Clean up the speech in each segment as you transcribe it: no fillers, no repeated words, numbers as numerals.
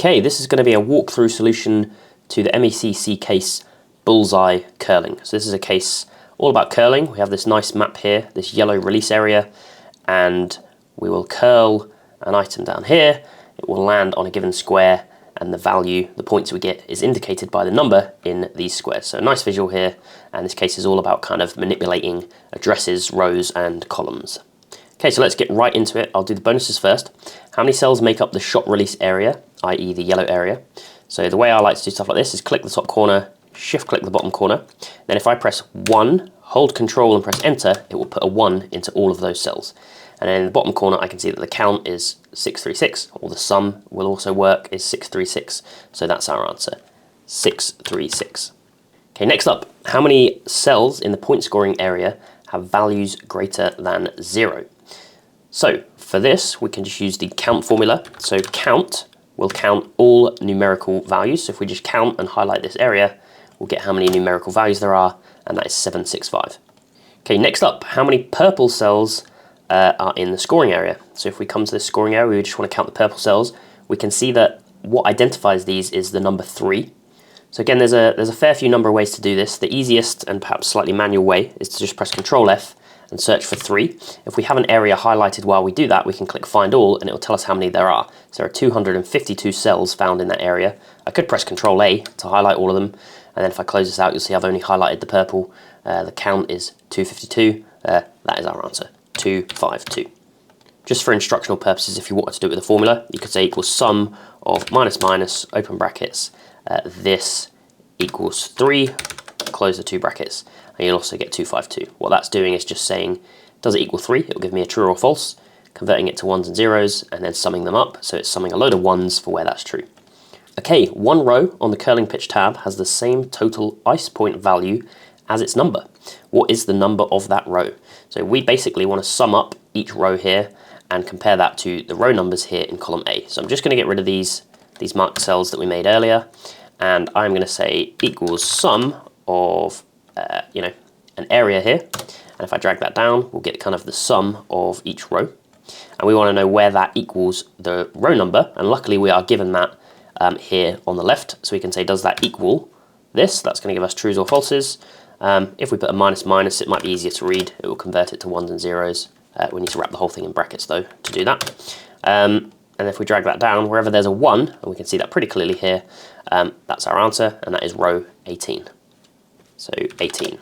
Okay, this is going to be a walkthrough solution to the MECC case Bullseye Curling. So this is a case all about curling. We have this nice map here, this yellow release area, and we will curl an item down here. It will land on a given square, and the value, the points we get, is indicated by the number in these squares. So a nice visual here, and this case is all about kind of manipulating addresses, rows, and columns. Okay, so let's get right into it. I'll do the bonuses first. How many cells make up the shot release area, i.e. the yellow area? So the way I like to do stuff like this is click the top corner, shift click the bottom corner. Then if I press 1, hold control and press enter, it will put a 1 into all of those cells. And then in the bottom corner I can see that the count is 636, or the sum will also work, is 636. So that's our answer, 636. Okay, next up, how many cells in the point scoring area have values greater than 0? So for this, we can just use the count formula. So count will count all numerical values. So if we just count and highlight this area, we'll get how many numerical values there are, and that is 765. Okay, next up, how many purple cells are in the scoring area? So if we come to this scoring area, we just want to count the purple cells. We can see that what identifies these is the number 3. So again, there's a fair few number of ways to do this. The easiest and perhaps slightly manual way is to just press Control F and search for 3. If we have an area highlighted while we do that, we can click Find All and it will tell us how many there are. So there are 252 cells found in that area. I could press Control A to highlight all of them, and then if I close this out, you'll see I've only highlighted the purple. The count is 252. That is our answer, 252. Just for instructional purposes, if you wanted to do it with a formula, you could say equals sum of minus minus, open brackets, this equals 3, close the 2 brackets, and you'll also get 252. What that's doing is just saying, does it equal 3? It'll give me a true or false, converting it to ones and zeros, and then summing them up. So it's summing a load of ones for where that's true. Okay, one row on the curling pitch tab has the same total ice point value as its number. What is the number of that row? So we basically want to sum up each row here and compare that to the row numbers here in column A. So I'm just going to get rid of these marked cells that we made earlier, and I'm going to say equals sum of an area here, and if I drag that down, we'll get kind of the sum of each row, and we want to know where that equals the row number, and luckily we are given that here on the left, so we can say, does that equal this? That's going to give us trues or falses. If we put a minus minus, it might be easier to read. It will convert it to ones and zeros. We need to wrap the whole thing in brackets though to do that. And if we drag that down, wherever there's a 1, and we can see that pretty clearly here, that's our answer, and that is row 18. So 18.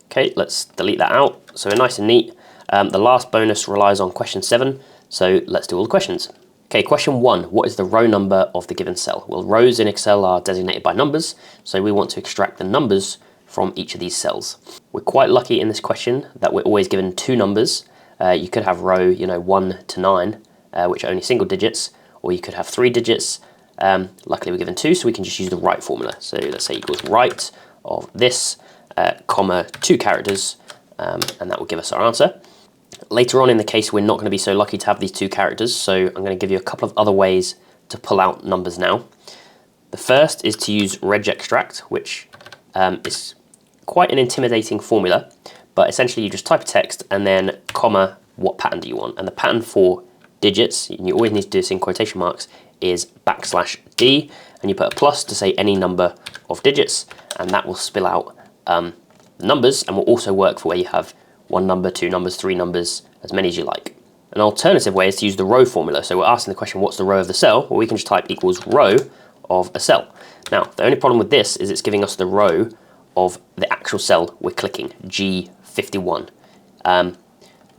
Okay, let's delete that out. So we're nice and neat. The last bonus relies on question 7, so let's do all the questions. Okay, question 1, what is the row number of the given cell? Well, rows in Excel are designated by numbers, so we want to extract the numbers from each of these cells. We're quite lucky in this question that we're always given 2 numbers. You could have row 1 to 9, which are only single digits, or you could have 3 digits. Luckily we're given 2, so we can just use the right formula. So let's say equals right of this, comma, 2 characters, and that will give us our answer. Later on in the case, we're not going to be so lucky to have these 2 characters, so I'm going to give you a couple of other ways to pull out numbers now. The first is to use regextract, which is quite an intimidating formula, but essentially you just type a text and then comma, what pattern do you want? And the pattern for digits, and you always need to do this in quotation marks, is \D, and you put a plus to say any number of digits, and that will spill out the numbers, and will also work for where you have 1 number, 2 numbers, 3 numbers, as many as you like. An alternative way is to use the row formula. So we're asking the question, what's the row of the cell? Well, we can just type equals row of a cell. Now, the only problem with this is it's giving us the row of the actual cell we're clicking, G51.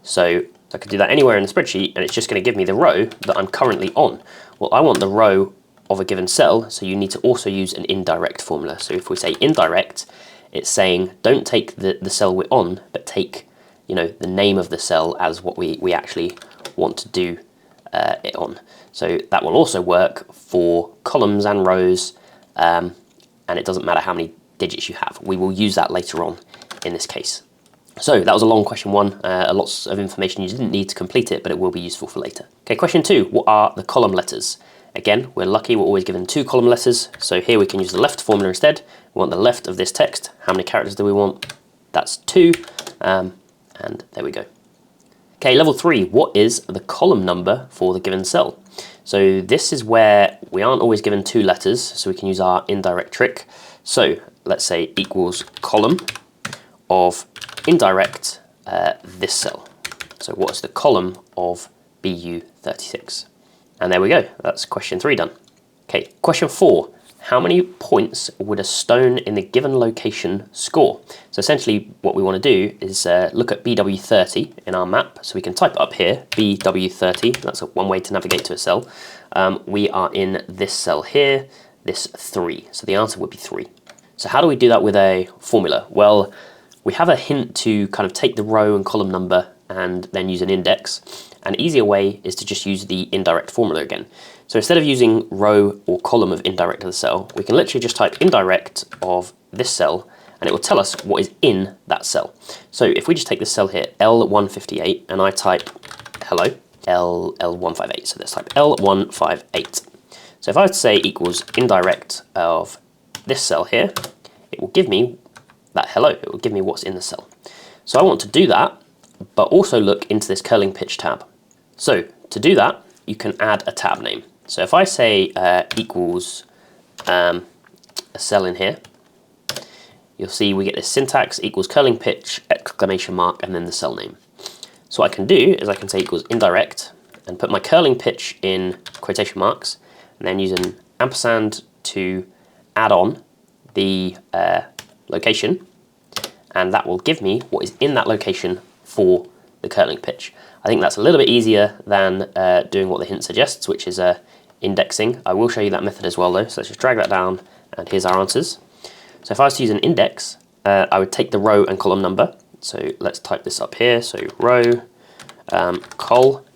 So I could do that anywhere in the spreadsheet, and it's just going to give me the row that I'm currently on. Well, I want the row of a given cell, so you need to also use an indirect formula. So if we say indirect, it's saying don't take the cell we're on, but take the name of the cell as what we actually want to do it on. So that will also work for columns and rows, and it doesn't matter how many digits you have. We will use that later on in this case. So that was a long question 1, lots of information. You didn't need to complete it, but it will be useful for later. Okay, question 2, what are the column letters? Again, we're lucky, we're always given 2 column letters, so here we can use the left formula instead. We want the left of this text. How many characters do we want? That's 2, and there we go. Okay, level 3, what is the column number for the given cell? So this is where we aren't always given two letters, so we can use our indirect trick. So let's say equals column of indirect this cell. So what's the column of BU36? And there we go, that's question 3 done. Okay, question 4. How many points would a stone in the given location score? So essentially what we want to do is look at BW30 in our map. So we can type it up here, BW30, that's one way to navigate to a cell. We are in this cell here, this 3. So the answer would be 3. So how do we do that with a formula? Well, we have a hint to kind of take the row and column number and then use an index. An easier way is to just use the indirect formula again. So instead of using row or column of indirect of the cell, we can literally just type indirect of this cell and it will tell us what is in that cell. So if we just take this cell here, L158, and I type hello, L158. So let's type L158. So if I would say equals indirect of this cell here, it will give me that hello, it will give me what's in the cell. So I want to do that, but also look into this curling pitch tab. So to do that, you can add a tab name. So if I say equals a cell in here, you'll see we get this syntax equals curling pitch, exclamation mark, and then the cell name. So what I can do is I can say equals indirect and put my curling pitch in quotation marks, and then use an ampersand to add on the location, and that will give me what is in that location for the curling pitch. I think that's a little bit easier than doing what the hint suggests, which is indexing. I will show you that method as well though, so let's just drag that down, and here's our answers. So if I was to use an index, I would take the row and column number. So let's type this up here, so row, col,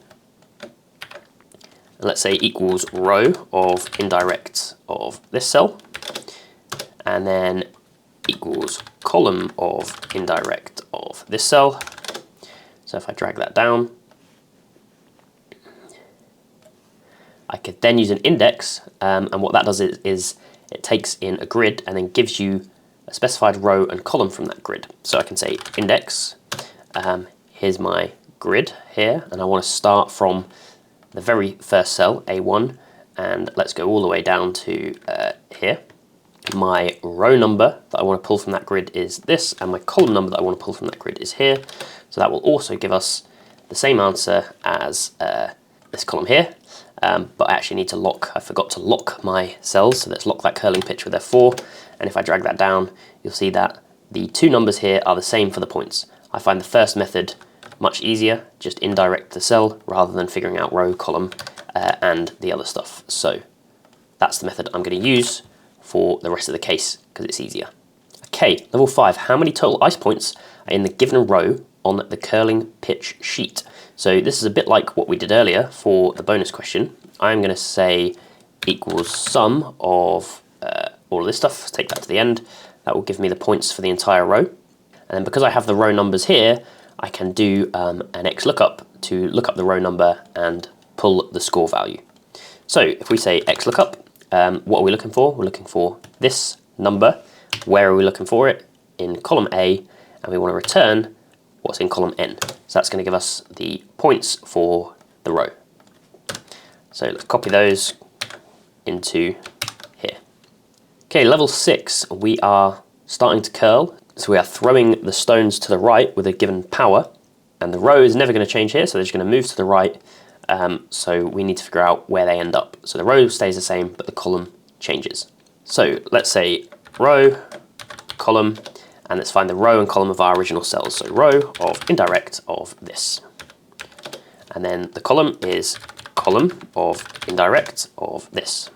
and let's say equals row of indirect of this cell, and then equals column of indirect of this cell. So if I drag that down, I could then use an index, and what that does is it takes in a grid and then gives you a specified row and column from that grid. So I can say index, here's my grid here, and I want to start from the very first cell, A1, and let's go all the way down to here. My row number that I want to pull from that grid is this, and my column number that I want to pull from that grid is here. So that will also give us the same answer as this column here, but I actually need to lock, I forgot to lock my cells, so let's lock that curling pitch with F4, and if I drag that down, you'll see that the two numbers here are the same for the points. I find the first method much easier, just indirect the cell rather than figuring out row, column, and the other stuff. So that's the method I'm going to use for the rest of the case because it's easier. Okay, level 5, how many total ice points are in the given row on the curling pitch sheet? So this is a bit like what we did earlier for the bonus question. I'm going to say equals sum of all of this stuff, take that to the end. That will give me the points for the entire row. And then because I have the row numbers here, I can do an XLOOKUP to look up the row number and pull the score value. So if we say XLOOKUP, what are we looking for? We're looking for this number. Where are we looking for it? In column A, and we want to return what's in column N. So that's going to give us the points for the row. So let's copy those into here. Okay, level 6, we are starting to curl. So we are throwing the stones to the right with a given power, and the row is never going to change here, so they're just going to move to the right. So we need to figure out where they end up. So the row stays the same, but the column changes. So let's say row, column, and let's find the row and column of our original cells. So row of indirect of this. And then the column is column of indirect of this.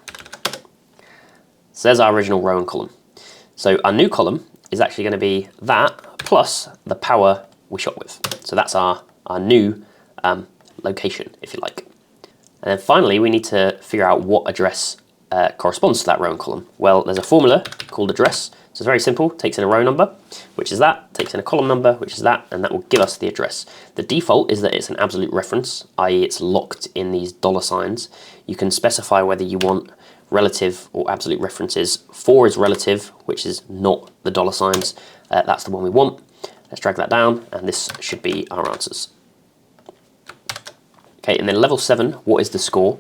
So there's our original row and column. So our new column is actually going to be that plus the power we shot with. So that's our new location, if you like. And then finally, we need to figure out what address corresponds to that row and column. Well, there's a formula called address. So it's very simple, takes in a row number, which is that, takes in a column number, which is that, and that will give us the address. The default is that it's an absolute reference, i.e. it's locked in these $signs. You can specify whether you want relative or absolute references. 4 is relative, which is not the $signs. That's the one we want. Let's drag that down, and this should be our answers. Okay, and then level 7, what is the score?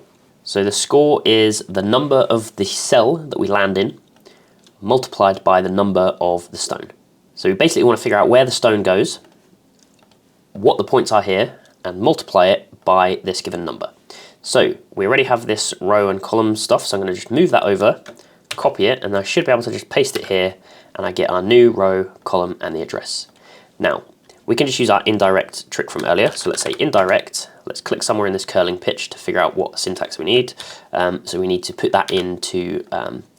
So the score is the number of the cell that we land in multiplied by the number of the stone. So we basically want to figure out where the stone goes, what the points are here, and multiply it by this given number. So we already have this row and column stuff, so I'm going to just move that over, copy it, and I should be able to just paste it here, and I get our new row, column, and the address. Now, we can just use our indirect trick from earlier. So let's say indirect, let's click somewhere in this curling pitch to figure out what syntax we need. So we need to put that into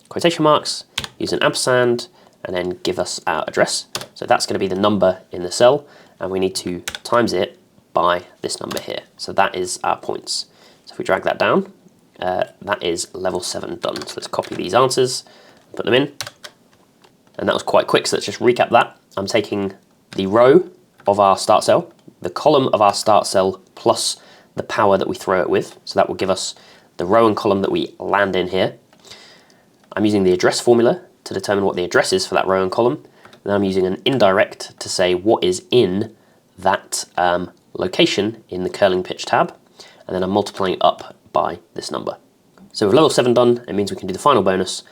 quotation marks, use an ampersand, and then give us our address. So that's going to be the number in the cell, and we need to times it by this number here. So that is our points. So if we drag that down, that is level 7 done. So let's copy these answers, put them in, and that was quite quick. So let's just recap that. I'm taking the row of our start cell, the column of our start cell, plus the power that we throw it with. So that will give us the row and column that we land in here. I'm using the address formula to determine what the address is for that row and column. Then I'm using an indirect to say what is in that location in the curling pitch tab. And then I'm multiplying it up by this number. So with level 7 done, it means we can do the final bonus,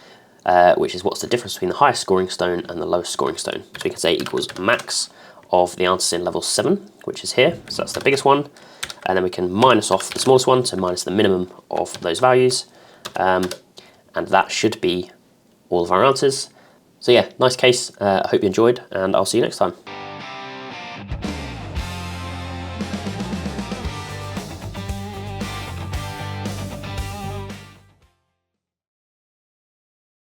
which is what's the difference between the highest scoring stone and the lowest scoring stone. So we can say equals max of the answers in level 7, which is here. So that's the biggest one. And then we can minus off the smallest one, so minus the minimum of those values. And that should be all of our answers. So yeah, nice case. I hope you enjoyed, and I'll see you next time.